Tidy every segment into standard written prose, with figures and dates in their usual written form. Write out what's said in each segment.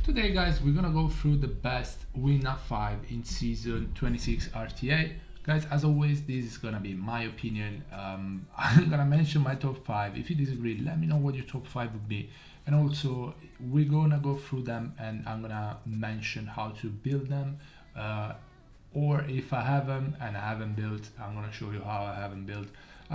Today guys, we're gonna go through the best win at 5 in season 26 RTA. Guys, as always, this is gonna be my opinion. I'm gonna mention my top 5. If you disagree, let me know what your top 5 would be. And also, we're gonna go through them and I'm gonna mention how to build them. Or if I have them and I haven't built, I'm gonna show you how I haven't built.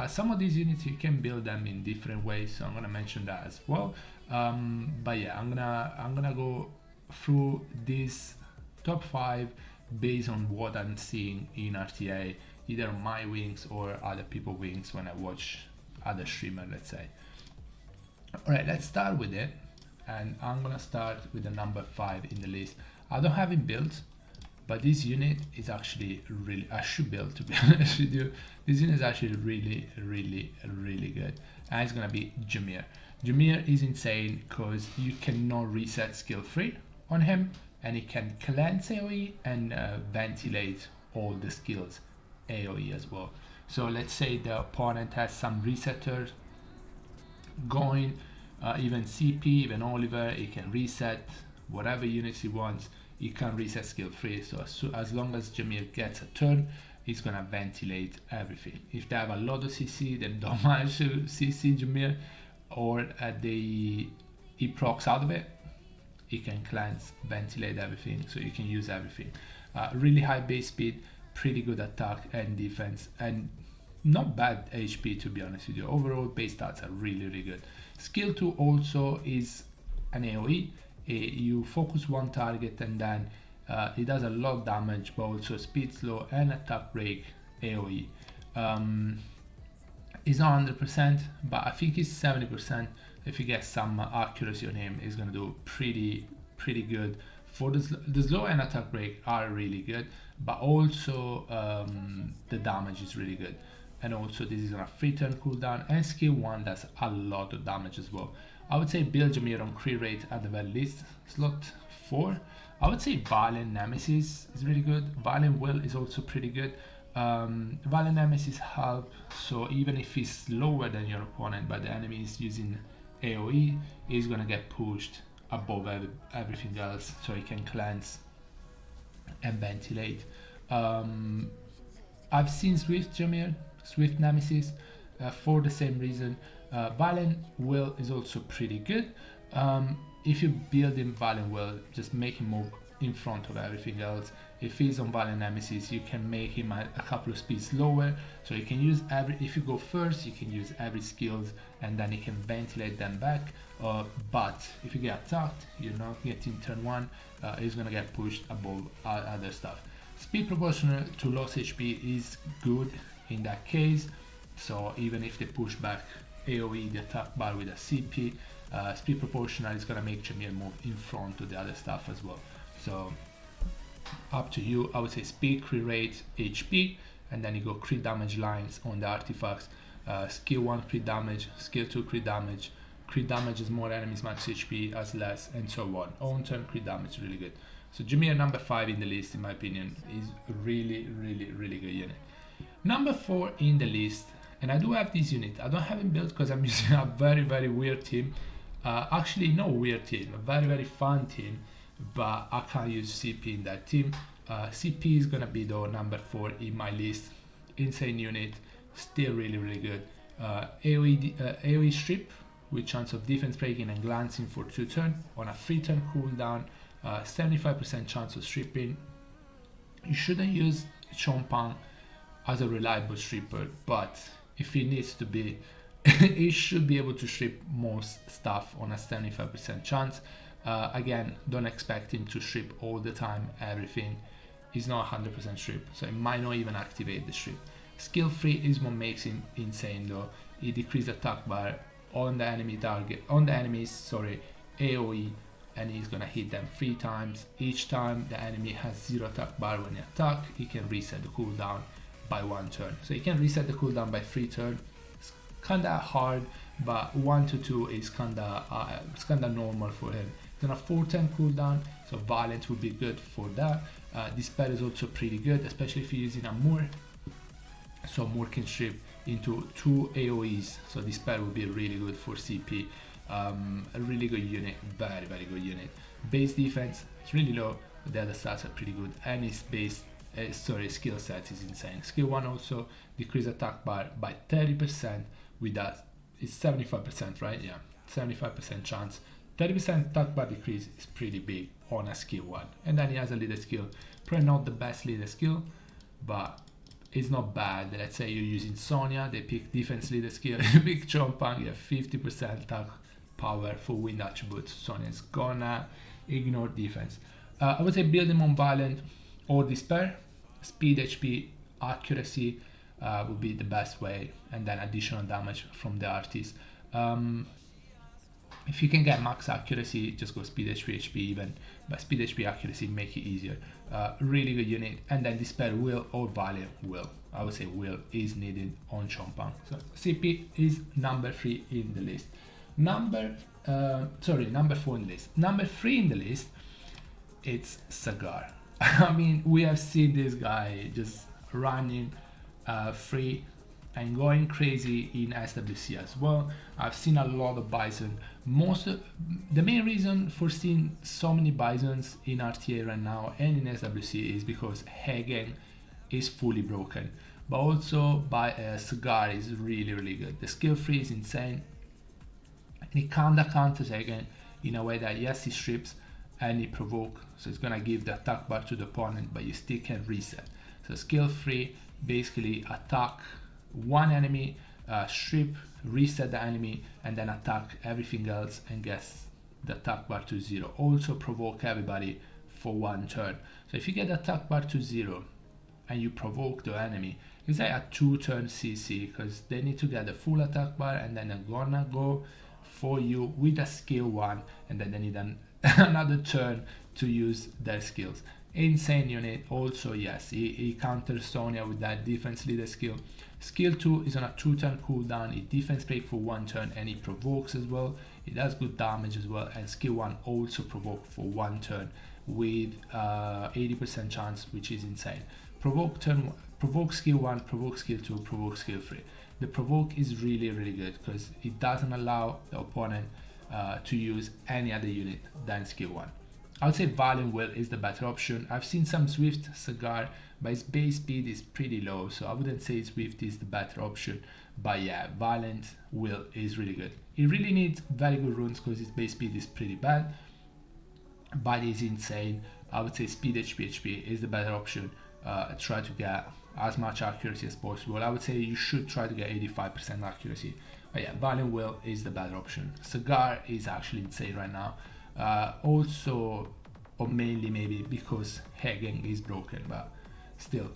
Some of these units you can build them in different ways, so I'm gonna mention that as well. But yeah, I'm gonna go through this top 5 based on what I'm seeing in RTA, either my wings or other people wings when I watch other streamer, let's say. All right, let's start with it, and I'm gonna start with the number 5 in the list. I don't have it built, but this unit is actually really, I should build, to be honest with you. This unit is actually really good, and it's gonna be Jameer. Jameer is insane because you cannot reset skill 3 on him, and he can cleanse AoE and ventilate all the skills AoE as well. So let's say the opponent has some resetters going, even CP, even Oliver, he can reset whatever units he wants. He can reset skill 3, so as long as Jameer gets a turn, he's gonna ventilate everything. If they have a lot of CC, then don't manage to CC Jameer, or he procs out of it, he can cleanse, ventilate everything, so you can use everything. Really high base speed, pretty good attack and defense, and not bad HP, to be honest with you. Overall base stats are really good. Skill 2 also is an AoE. You focus one target and then it does a lot of damage, but also speed slow and attack break AoE. It's not 100%, but I think it's 70%. If you get some accuracy on him, he's gonna do pretty good. For the slow and attack break are really good, but also the damage is really good. And also this is on a free turn cooldown, and skill 1 does a lot of damage as well. I would say build Jameer on crit rate at the very least. Slot 4, I would say Violent Nemesis is really good. Violent Will is also pretty good. Violent Nemesis help, so even if he's slower than your opponent but the enemy is using AoE, he's gonna get pushed above everything else, so he can cleanse and ventilate. I've seen Swift Jameer, Swift Nemesis, for the same reason. Violent Will is also pretty good. If you build in Violent Will, just make him move in front of everything else. If he's on Violent Nemesis, you can make him a couple of speeds lower, so you can use if you go first, you can use every skills and then you can ventilate them back. But if you get attacked, you're not getting turn 1, he's gonna get pushed above other stuff. Speed proportional to lost HP is good in that case, so even if they push back AoE, the attack bar with a CP, speed proportional is gonna make Jameer move in front of the other stuff as well. So up to you. I would say speed, crit rate, HP, and then you go crit damage lines on the artifacts. Skill 1 crit damage, skill 2 crit damage is more enemies max HP as less, and so on. On turn crit damage, really good. So Jameer number 5 in the list, in my opinion, is really good unit. Number 4 in the list, and I do have this unit. I don't have it built because I'm using a very weird team. Actually, no weird team, a very fun team, but I can't use CP in that team. CP is gonna be the number 4 in my list. Insane unit, still really good. AoE strip with chance of defense breaking and glancing for 2 turns on a free turn cooldown. 75% chance of stripping. You shouldn't use Chompan as a reliable stripper, but if he needs to be, he should be able to strip most stuff on a 75% chance. Again, don't expect him to strip all the time, everything. He's not 100% strip, so he might not even activate the strip. Skill 3 is what makes him insane though. He decreases attack bar on the enemy target, on the enemies, AoE, and he's gonna hit them 3 times. Each time the enemy has 0 attack bar when he attack, he can reset the cooldown by 1 turn. So he can reset the cooldown by 3 turns. It's kinda hard, but 1 to 2 is kinda normal for him. Then a 4-10 cooldown, so Violent would be good for that. Dispel is also pretty good, especially if you're using a Moor. So Moor can strip into 2 AoEs, so Dispel would be really good for CP. A really good unit, very good unit. Base defense is really low, but the other stats are pretty good, and his skill set is insane. Skill 1 also decrease attack bar by 30% with that. It's 75%, right? Yeah, 75% chance. 30% attack bar decrease is pretty big on a skill 1. And then he has a leader skill. Probably not the best leader skill, but it's not bad. Let's say you're using Sonya, they pick defense leader skill, you pick Chompang, you have 50% attack power for wind attributes. Sonya's gonna ignore defense. I would say build him on Violent or Despair. Speed, HP, accuracy would be the best way, and then additional damage from the RTs. If you can get max accuracy, just go speed, HP even, but speed, HP, accuracy make it easier. Really good unit. And then Despair will or Valiant will. I would say will is needed on Chompang. So CP is number 3 in the list. Number 4 in the list. Number 3 in the list, it's Sagar. I mean, we have seen this guy just running free and going crazy in SWC as well. I've seen a lot of Bison. The main reason for seeing so many Bisons in RTA right now and in SWC is because Hagen is fully broken, but also Sagar is really good. The skill 3 is insane, and he kinda counters Hagen in a way that yes, he strips and he provoke, so it's gonna give the attack bar to the opponent, but you still can reset. So skill 3 basically attack one enemy, strip, reset the enemy, and then attack everything else and gets the attack bar to 0. Also provoke everybody for 1 turn. So if you get the attack bar to 0 and you provoke the enemy, it's like a 2-turn CC, because they need to get the full attack bar and then they're gonna go for you with a skill 1, and then they need another turn to use their skills. Insane unit. Also, yes, he counters Sonya with that defense leader skill. Skill 2 is on a 2-turn cooldown. He defense break for 1 turn and he provokes as well. He does good damage as well. And skill 1 also provoke for 1 turn with 80% chance, which is insane. Provoke skill 1, provoke skill 2, provoke skill 3. The provoke is really good because it doesn't allow the opponent to use any other unit than skill 1. I would say Valiant Will is the better option. I've seen some Swift Sagar, but his base speed is pretty low, so I wouldn't say Swift is the better option. But yeah, Valiant Will is really good. He really needs very good runes because his base speed is pretty bad, but he's insane. I would say speed, HP is the better option. Try to get as much accuracy as possible. I would say you should try to get 85% accuracy. But yeah, Valiant Will is the better option. Sagar is actually insane right now. Also, or mainly maybe because Hagen is broken, but still.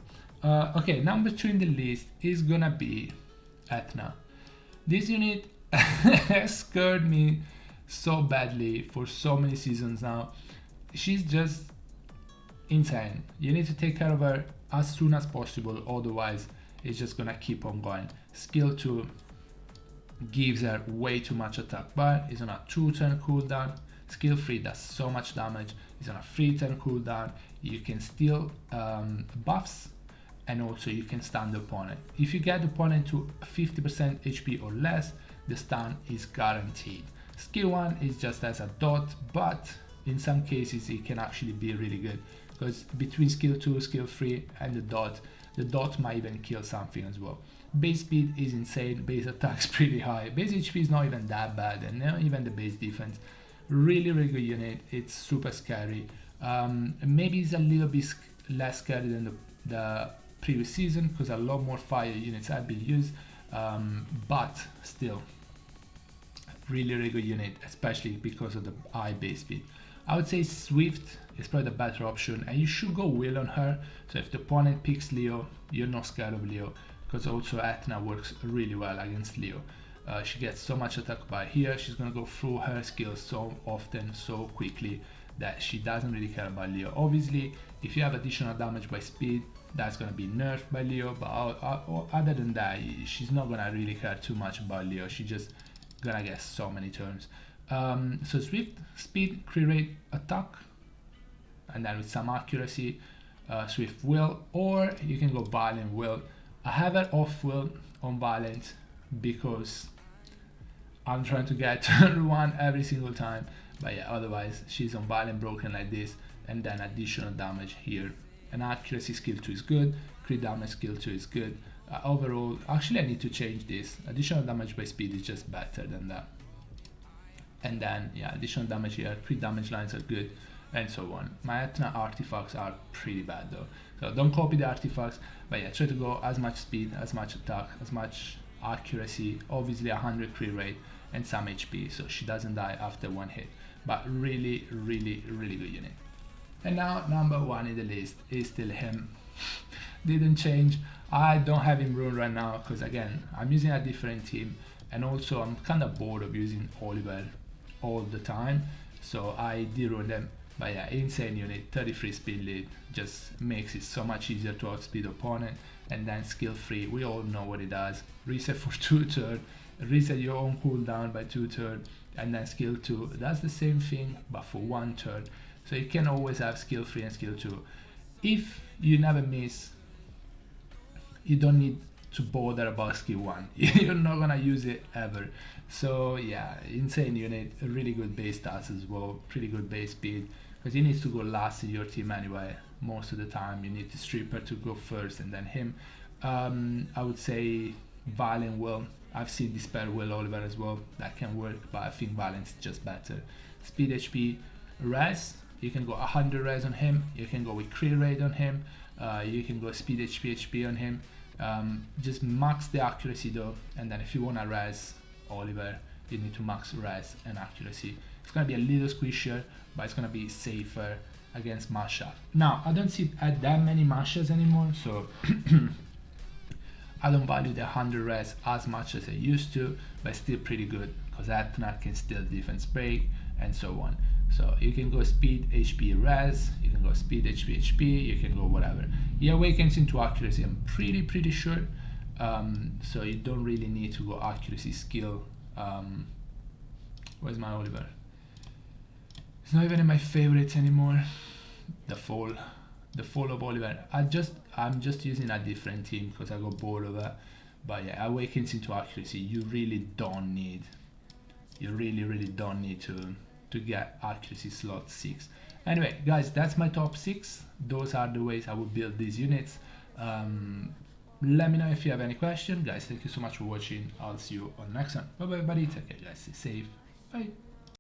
Okay, number 2 in the list is gonna be Athena. This unit has scared me so badly for so many seasons now. She's just insane. You need to take care of her as soon as possible, otherwise it's just gonna keep on going. Skill 2 gives her way too much attack bar. It's on a 2-turn cooldown. Skill 3 does so much damage. It's on a 3-turn cooldown. You can steal buffs, and also you can stun the opponent. If you get the opponent to 50% HP or less, the stun is guaranteed. Skill 1 is just as a dot, but in some cases it can actually be really good, because between skill 2, skill 3 and the dot might even kill something as well. Base speed is insane, base attack is pretty high, base HP is not even that bad, and not even the base defense. Really good unit. It's super scary. Maybe it's a little bit less scary than the previous season because a lot more fire units have been used, but still really good unit, especially because of the high base speed. I would say Swift is probably the better option, and you should go Will on her. So if the opponent picks Leo, you're not scared of Leo, because also Athena works really well against Leo. She gets so much attack by here. She's gonna go through her skills so often, so quickly, that she doesn't really care about Leo. Obviously, if you have additional damage by speed, that's gonna be nerfed by Leo, but other than that, she's not gonna really care too much about Leo. She's just gonna get so many turns. So Swift, speed, crit rate, attack, and then with some accuracy, Swift Will, or you can go Violent Will. I have her off Will on Violent because I'm trying to get turn 1 every single time, But yeah, otherwise she's on violent broken like this, and then additional damage here. And accuracy skill 2 is good, crit damage skill 2 is good. Overall, actually I need to change this. Additional damage by speed is just better than that. And then yeah, additional damage here, crit damage lines are good, and so on. My Etna artifacts are pretty bad though, so don't copy the artifacts, but yeah, try to go as much speed, as much attack, as much accuracy, obviously 100 crit rate and some HP, so she doesn't die after one hit. But really good unit. And now number 1 in the list is still him. Didn't change. I don't have him ruined right now because again I'm using a different team, and also I'm kind of bored of using Oliver all the time, so I de-ruin them. But yeah, insane unit, 33 speed lead, just makes it so much easier to outspeed opponent. And then skill 3, we all know what it does, reset for 2 turns, reset your own cooldown by 2 turns, and then skill 2 does the same thing but for 1 turn. So you can always have skill 3 and skill 2. If you never miss, you don't need to bother about skill 1. You're not gonna use it ever. So yeah, insane unit, a really good base stats as well, pretty good base speed, because he needs to go last in your team anyway. Most of the time you need the stripper to go first and then him. I would say Violent Will. I've seen Despair Will Oliver as well, that can work, but I think Violence is just better. Speed HP, res, you can go 100 res on him, you can go with crit rate on him, you can go speed HP on him. Just max the accuracy though, and then if you want to res Oliver, you need to max res and accuracy. It's going to be a little squishier, but it's going to be safer against Masha. Now I don't see that many Mashas anymore, so I don't value the 100 res as much as I used to, but still pretty good because Etna can still defense break and so on. So you can go speed HP res, you can go speed HP, you can go whatever. He awakens into accuracy, I'm pretty sure. So you don't really need to go accuracy skill. Where's my Oliver? It's not even in my favorites anymore. The fall of Oliver. I'm just using a different team because I got bored of it. But yeah, awakens into accuracy. You really don't need. You really don't need to get accuracy slot 6. Anyway, guys, that's my top 6. Those are the ways I would build these units. Let me know if you have any questions, guys. Thank you so much for watching. I'll see you on the next one. Bye bye, everybody. Take care, guys. Stay safe. Bye.